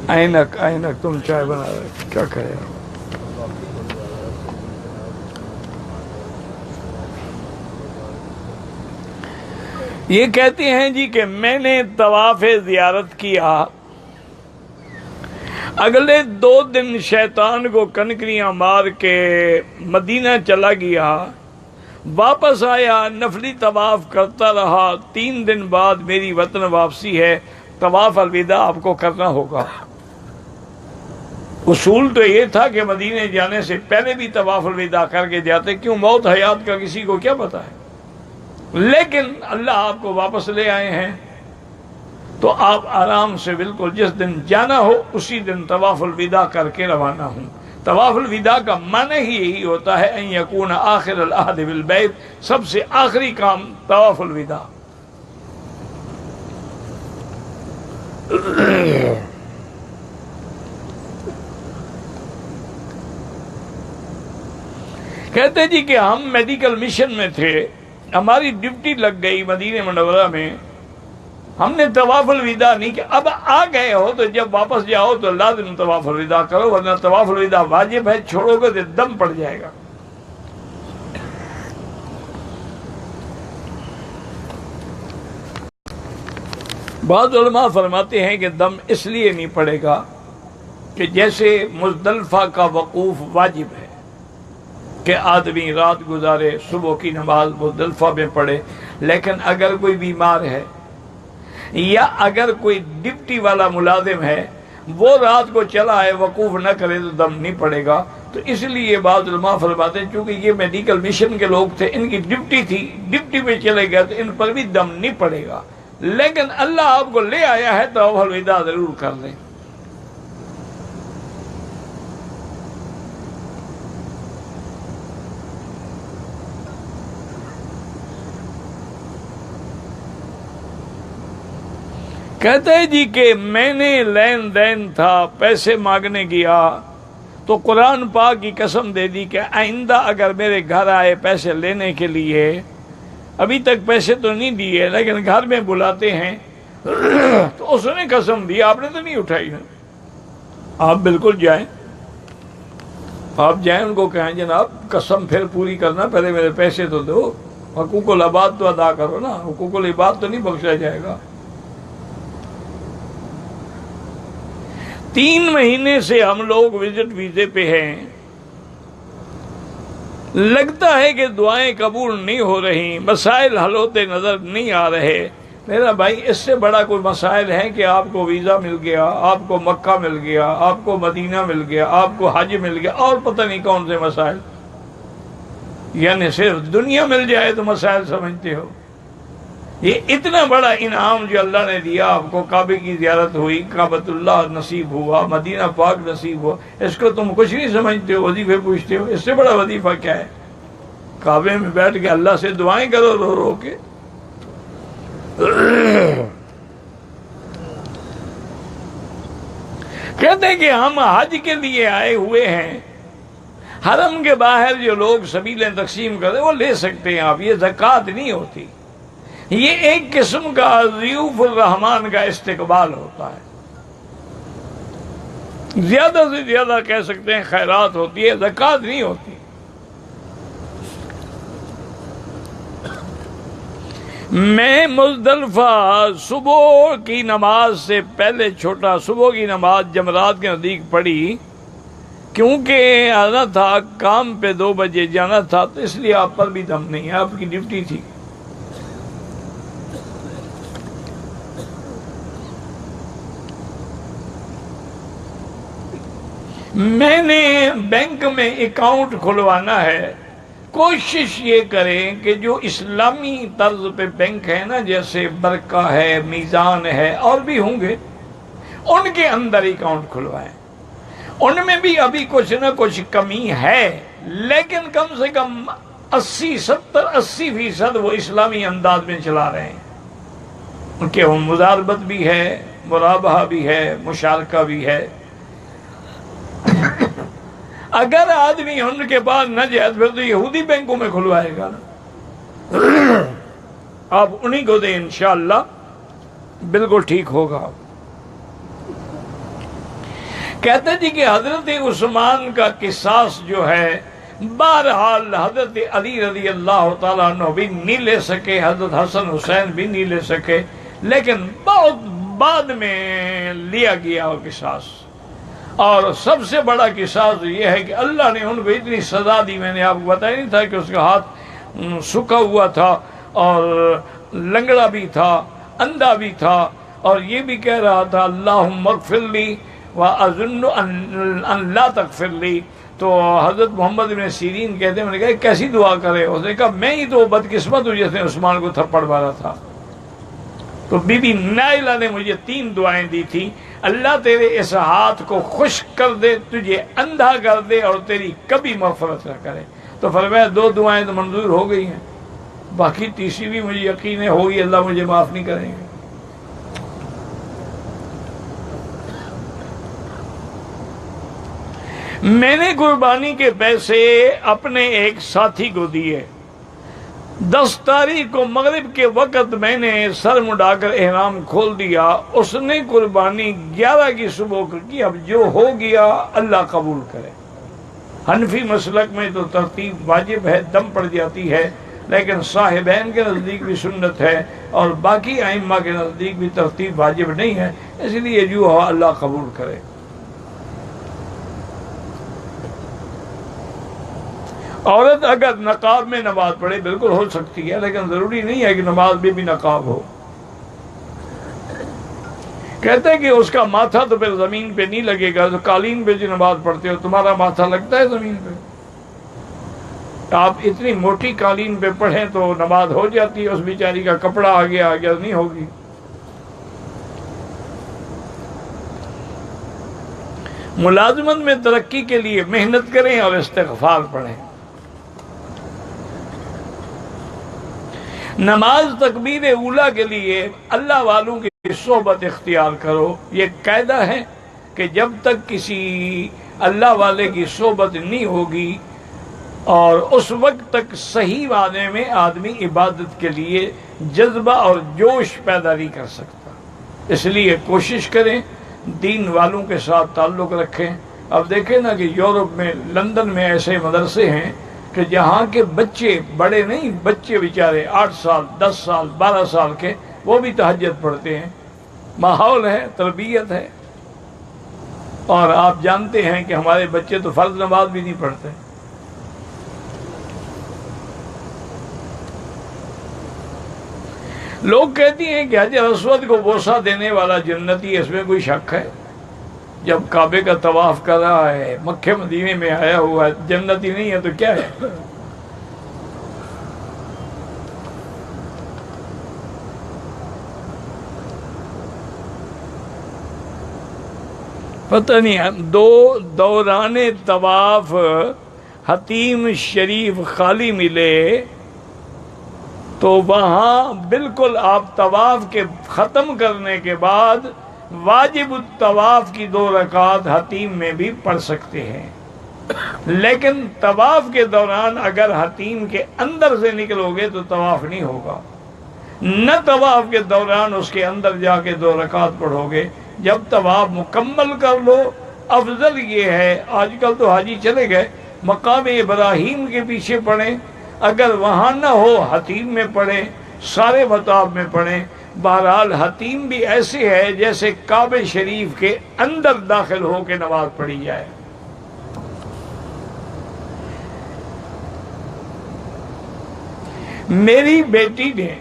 اینک تم چائے بنا رہے کیا کرے؟ یہ کہتے ہیں جی کہ میں نے طواف زیارت کیا، اگلے 2 دن شیطان کو کنکریاں مار کے مدینہ چلا گیا، واپس آیا نفلی طواف کرتا رہا، 3 دن بعد میری وطن واپسی ہے، طواف الوداع آپ کو کرنا ہوگا۔ اصول تو یہ تھا کہ مدینے جانے سے پہلے بھی طواف الوداع کر کے جاتے، کیوں؟ موت حیات کا کسی کو کیا پتا ہے، لیکن اللہ آپ کو واپس لے آئے ہیں تو آپ آرام سے بالکل جس دن جانا ہو اسی دن طواف الوداع کر کے روانہ ہوں۔ طواف الوداع کا معنی ہی یہی ہوتا ہے ان یکون آخر العہد بالبیت، سب سے آخری کام طواف الوداع۔ کہتے جی کہ ہم میڈیکل مشن میں تھے، ہماری ڈیوٹی لگ گئی مدینہ منورہ میں، ہم نے طواف الوداع نہیں کیا۔ اب آ گئے ہو تو جب واپس جاؤ تو لازم طواف الوداع کرو، ورنہ طواف الوداع واجب ہے، چھوڑو گے تو دم پڑ جائے گا۔ بعض علماء فرماتے ہیں کہ دم اس لیے نہیں پڑے گا کہ جیسے مزدلفہ کا وقوف واجب ہے کہ آدمی رات گزارے، صبح کی نماز مزدلفہ میں پڑھے، لیکن اگر کوئی بیمار ہے یا اگر کوئی ڈپٹی والا ملازم ہے وہ رات کو چلا ہے وقوف نہ کرے تو دم نہیں پڑے گا۔ تو اس لیے بعض علماء فرماتے ہیں چونکہ یہ میڈیکل مشن کے لوگ تھے، ان کی ڈپٹی تھی، ڈپٹی پہ چلے گئے تو ان پر بھی دم نہیں پڑے گا، لیکن اللہ آپ کو لے آیا ہے تو الوداع ضرور کر لیں۔ کہتے ہیں جی کہ میں نے لین دین تھا، پیسے مانگنے گیا تو قرآن پاک کی قسم دے دی کہ آئندہ اگر میرے گھر آئے پیسے لینے کے لیے، ابھی تک پیسے تو نہیں دیے لیکن گھر میں بلاتے ہیں تو اس نے قسم دی، آپ نے تو نہیں اٹھائی نا، آپ بالکل جائیں، آپ جائیں ان کو کہیں جناب قسم پھر پوری کرنا، پہلے میرے پیسے تو دو، حقوق العباد تو ادا کرو نا، حقوق العباد تو نہیں بخشا جائے گا۔ 3 مہینے سے ہم لوگ وزٹ ویزے پہ ہیں، لگتا ہے کہ دعائیں قبول نہیں ہو رہی، مسائل حل ہوتے نظر نہیں آ رہے۔ میرا بھائی اس سے بڑا کوئی مسائل ہے کہ آپ کو ویزا مل گیا، آپ کو مکہ مل گیا، آپ کو مدینہ مل گیا، آپ کو حج مل گیا، اور پتہ نہیں کون سے مسائل، یعنی صرف دنیا مل جائے تو مسائل سمجھتے ہو؟ یہ اتنا بڑا انعام جو اللہ نے دیا آپ کو، کعبے کی زیارت ہوئی، کعبۃ اللہ نصیب ہوا، مدینہ پاک نصیب ہوا، اس کو تم کچھ نہیں سمجھتے ہو، وظیفے پوچھتے ہو؟ اس سے بڑا وظیفہ کیا ہے؟ کعبے میں بیٹھ کے اللہ سے دعائیں کرو رو رو کے۔ کہتے ہیں کہ ہم حج کے لیے آئے ہوئے ہیں، حرم کے باہر جو لوگ سبیلیں تقسیم کرتے وہ لے سکتے ہیں آپ، یہ زکوٰۃ نہیں ہوتی، یہ ایک قسم کا ضیوف الرحمان کا استقبال ہوتا ہے، زیادہ سے زیادہ کہہ سکتے ہیں خیرات ہوتی ہے، زکوٰۃ نہیں ہوتی۔ میں مزدلفہ صبح کی نماز سے پہلے چھوٹا، صبح کی نماز جمرات کے نزدیک پڑھی، کیونکہ آنا تھا کام پہ 2 بجے جانا تھا، تو اس لیے آپ پر بھی دم نہیں ہے، آپ کی ڈیوٹی تھی۔ میں نے بینک میں اکاؤنٹ کھلوانا ہے، کوشش یہ کریں کہ جو اسلامی طرز پہ بینک ہے نا، جیسے برکہ ہے، میزان ہے، اور بھی ہوں گے، ان کے اندر اکاؤنٹ کھلوائیں۔ ان میں بھی ابھی کچھ نہ کچھ کمی ہے، لیکن کم سے کم 80% وہ اسلامی انداز میں چلا رہے ہیں، ان کے مضاربت بھی ہے، مرابحہ بھی ہے، مشارکہ بھی ہے۔ اگر آدمی ان کے پاس نہ جائے پھر تو یہودی بینکوں میں کھلوائے گا نا، آپ انہی کو دیں، انشاءاللہ بالکل ٹھیک ہوگا۔ کہتے جی کہ حضرت عثمان کا قصاص جو ہے بہرحال حضرت علی رضی اللہ تعالیٰ عنہ بھی نہیں لے سکے، حضرت حسن حسین بھی نہیں لے سکے، لیکن بہت بعد میں لیا گیا وہ قصاص۔ اور سب سے بڑا قصاص یہ ہے کہ اللہ نے ان کو اتنی سزا دی، میں نے آپ کو بتایا نہیں تھا کہ اس کا ہاتھ سکا ہوا تھا اور لنگڑا بھی تھا، اندھا بھی تھا، اور یہ بھی کہہ رہا تھا اللہم اغفر لی وَأَظُنُّ أَن لَا تَغْفِرْ لِي۔ تو حضرت محمد بن سیرین کہتے ہیں، میں نے کہا کیسی دعا کرے؟ اس نے کہا میں ہی تو بدقسمت ہوں جس نے عثمان کو تھپڑ مارا تھا۔ تو بی بی نائلہ نے مجھے 3 دعائیں دی تھی، اللہ تیرے اس ہاتھ کو خشک کر دے، تجھے اندھا کر دے، اور تیری کبھی مغفرت نہ کرے۔ تو فرمایا 2 دعائیں تو منظور ہو گئی ہیں، باقی تیسری بھی مجھے یقین ہے ہوگی، اللہ مجھے معاف نہیں کریں گے۔ میں نے قربانی کے پیسے اپنے ایک ساتھی کو دیے، 10 تاریخ کو مغرب کے وقت میں نے سر مڈا کر احرام کھول دیا، اس نے قربانی 11 کی صبح کو کی۔ اب جو ہو گیا اللہ قبول کرے۔ حنفی مسلک میں تو ترتیب واجب ہے، دم پڑ جاتی ہے، لیکن صاحبین کے نزدیک بھی سنت ہے، اور باقی ائمہ کے نزدیک بھی ترتیب واجب نہیں ہے، اس لیے جو ہو اللہ قبول کرے۔ عورت اگر نقاب میں نماز پڑھے بالکل ہو سکتی ہے، لیکن ضروری نہیں ہے کہ نماز میں بھی نقاب ہو۔ کہتے ہیں کہ اس کا ماتھا تو پھر زمین پہ نہیں لگے گا، تو قالین پہ جو نماز پڑھتے ہو تمہارا ماتھا لگتا ہے زمین پہ؟ آپ اتنی موٹی قالین پہ پڑھیں تو نماز ہو جاتی ہے، اس بیچاری کا کپڑا آگے نہیں ہوگی۔ ملازمت میں ترقی کے لیے محنت کریں اور استغفار پڑھیں۔ نماز تکبیر اولیٰ کے لیے اللہ والوں کی صحبت اختیار کرو۔ یہ قاعدہ ہے کہ جب تک کسی اللہ والے کی صحبت نہیں ہوگی اور اس وقت تک صحیح معنی میں آدمی عبادت کے لیے جذبہ اور جوش پیدا نہیں کر سکتا۔ اس لیے کوشش کریں دین والوں کے ساتھ تعلق رکھیں۔ اب دیکھیں نا کہ یورپ میں لندن میں ایسے مدرسے ہیں کہ جہاں کے بچے، بڑے نہیں، بچے بیچارے 8 سال 10 سال 12 سال کے، وہ بھی تہجد پڑھتے ہیں۔ ماحول ہے، تربیت ہے۔ اور آپ جانتے ہیں کہ ہمارے بچے تو فرض نماز بھی نہیں پڑھتے۔ لوگ کہتی ہیں کہ حجر اسود کو بوسہ دینے والا جنتی، اس میں کوئی شک ہے؟ جب کعبے کا طواف کر رہا ہے، مکہ مدینے میں آیا ہوا ہے، جنتی نہیں ہے تو کیا ہے؟ پتہ نہیں، دوران طواف حتیم شریف خالی ملے تو وہاں بالکل آپ طواف کے ختم کرنے کے بعد واجب الطواف کی 2 رکعات حتیم میں بھی پڑھ سکتے ہیں، لیکن طواف کے دوران اگر حتیم کے اندر سے نکلو گے تو طواف نہیں ہوگا، نہ طواف کے دوران اس کے اندر جا کے 2 رکعات پڑھو گے۔ جب طواف مکمل کر لو، افضل یہ ہے، آج کل تو حاجی چلے گئے، مقام ابراہیم کے پیچھے پڑھیں، اگر وہاں نہ ہو حتیم میں پڑھیں، سارے مطاف میں پڑھیں۔ بہرحال حتیم بھی ایسے ہے جیسے کعبہ شریف کے اندر داخل ہو کے نماز پڑھی جائے۔ میری بیٹی نے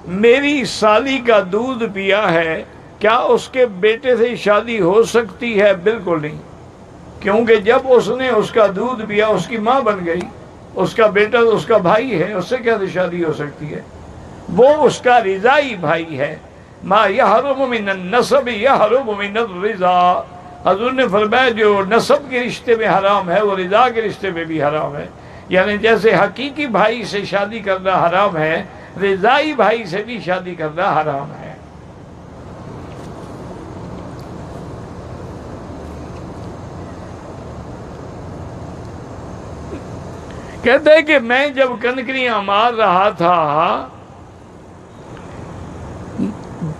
میری سالی کا دودھ پیا ہے، کیا اس کے بیٹے سے شادی ہو سکتی ہے؟ بالکل نہیں، کیونکہ جب اس نے اس کا دودھ پیا اس کی ماں بن گئی، اس کا بیٹا تو اس کا بھائی ہے، اس سے کیسے شادی ہو سکتی ہے؟ وہ اس کا رضائی بھائی ہے۔ ما یحرم من النسب یحرم من الرضا، حضور نے فرمایا جو نسب کے رشتے میں حرام ہے وہ رضا کے رشتے میں بھی حرام ہے، یعنی جیسے حقیقی بھائی سے شادی کرنا حرام ہے، رضائی بھائی سے بھی شادی کرنا حرام ہے۔ کہتے ہیں کہ میں جب کنکریاں مار رہا تھا،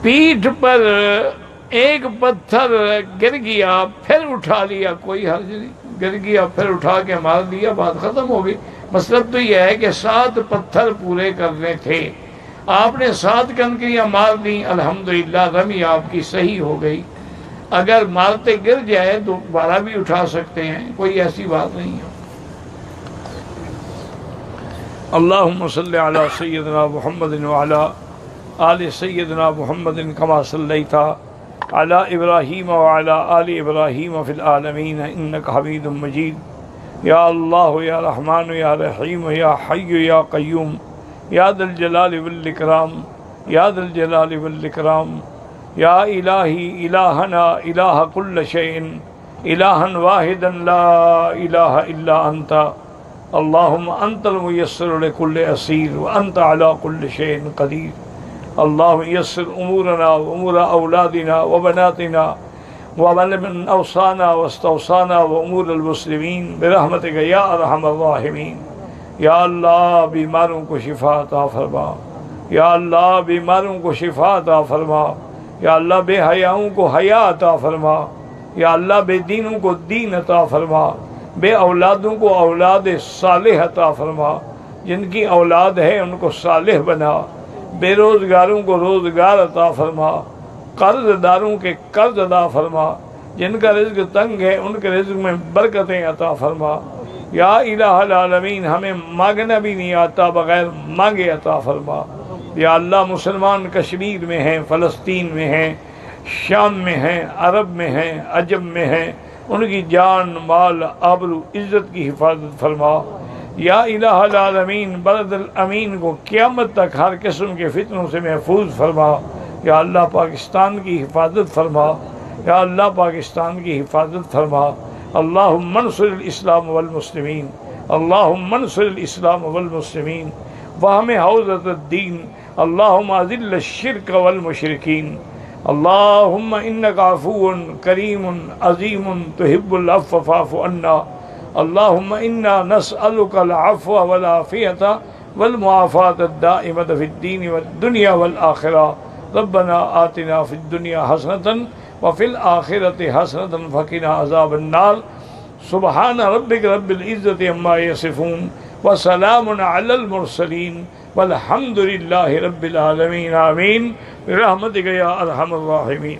پیٹھ پر ایک پتھر گر گیا پھر اٹھا لیا کوئی حرج نہیں، گر گیا پھر اٹھا کے مار دیا، بات ختم ہو گئی۔ مطلب تو یہ ہے کہ 7 پتھر پورے کرنے تھے، آپ نے 7 کنکریاں مار دیں، الحمدللہ رمی آپ کی صحیح ہو گئی۔ اگر مارتے گر جائے تو دوبارہ بھی اٹھا سکتے ہیں، کوئی ایسی بات نہیں ہے۔ اللہم صلی علی سیدنا محمد وعلی آل سیدنا محمد کما صلیت علی ابراہیم وعلی آل ابراہیم فی العالمین انک حمید مجید۔ یا اللہ یا رحمان یا رحیم یا حی یا قیوم یا ذا الجلال والاکرام یا ذا الجلال والاکرام یا الہی الہنا الہ کل شیء الہا واحدا لا الہ الا انت اللہم انت المیسر لکل اسیر وانت علی کل شیء قدیر۔ اللہم یسر امورنا وامور اولادنا وبناتنا ومن اوصانا واستوصانا وامور المسلمین برحمتک یا ارحم الراحمین۔ یا اللہ بیماروں کو شفا عطا فرما، یا اللہ بیماروں کو شفا عطا فرما، یا اللہ بے حیاؤں کو حیا عطا فرما، یا اللہ بے دینوں کو دین عطا فرما، بے اولادوں کو اولاد صالح عطا فرما، جن کی اولاد ہے ان کو صالح بنا، بے روزگاروں کو روزگار عطا فرما، قرض داروں کے قرض عطا فرما، جن کا رزق تنگ ہے ان کے رزق میں برکتیں عطا فرما۔ یا الہ العالمین ہمیں مانگنا بھی نہیں آتا، بغیر مانگے عطا فرما۔ یا اللہ مسلمان کشمیر میں ہیں، فلسطین میں ہیں، شام میں ہیں، عرب میں ہیں، عجم میں ہیں، ان کی جان مال آبرو عزت کی حفاظت فرما۔ یا الہ العالمین بلد الامین کو قیامت تک ہر قسم کے فتنوں سے محفوظ فرما۔ یا اللہ پاکستان کی حفاظت فرما، یا اللہ پاکستان کی حفاظت فرما۔ اللہم انصر الاسلام والمسلمین، اللہم انصر الاسلام والمسلمین وہم حوزت الدین، اللہم اذل الشرک والمشرکین۔ اللہم انک عفو کریم عظیم تحب العفو فاعف عنا۔ اللہم انا نسألک العفو والعافیۃ والمعافاۃ الدائمۃ فی الدین والدنیا والآخرہ۔ ربنا آتنا فی الدنیا حسنۃ وفی الآخرۃ حسنۃ وقنا عذاب النار۔ سبحان ربک رب العزۃ عما یصفون وسلام علی المرسلین والحمد للہ رب العالمین، آمین برحمتک یا ارحم الراحمین۔